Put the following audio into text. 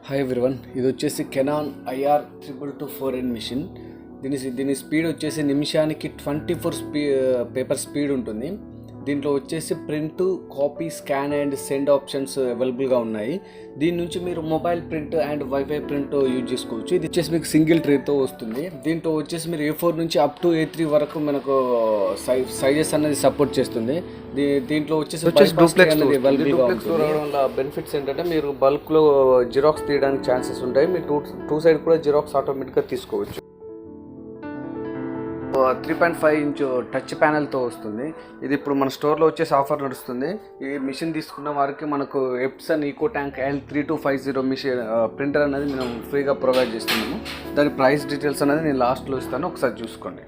Hi everyone, ఇది వచ్చేసి Canon IR2224N machine. దీని స్పీడ్ వచ్చేసి నిమిషానికి 24 పేపర్ స్పీడ్ ఉంటుంది. దీంట్లో వచ్చేసి print, copy, scan and send options అవైలబుల్గా ఉన్నాయి. దీని నుంచి మీరు mobile print and wifi print use చేసుకోవచ్చు. ఇది వచ్చేసి మీకు సింగిల్ ట్రేతో వస్తుంది. దీంట్లో వచ్చేసి మీరు A4 నుంచి అప్ టు A3 వరకు మనకు సైజెస్ అనేది సపోర్ట్ చేస్తుంది. దీంట్లో వచ్చేసి డూప్లెక్స్ రావడం వల్ల బెనిఫిట్స్ ఏంటంటే మీరు బల్క్లో జిరాక్స్ తీయడానికి ఛాన్సెస్ ఉంటాయి. మీరు టూ సైడ్ కూడా జిరాక్స్ ఆటోమేటిక్గా తీసుకోవచ్చు. 3.5 ఇంచ్ టచ్ ప్యానెల్తో వస్తుంది. ఇది ఇప్పుడు మన స్టోర్లో వచ్చేసి ఆఫర్ నడుస్తుంది. ఈ మిషన్ తీసుకున్న వారికి మనకు Epson eco tank L3250 machine printer అనేది మేము ఫ్రీగా ప్రొవైడ్ చేస్తున్నాము. దాని ప్రైస్ డీటెయిల్స్ అనేది నేను లాస్ట్లో ఇస్తాను, ఒకసారి చూసుకోండి.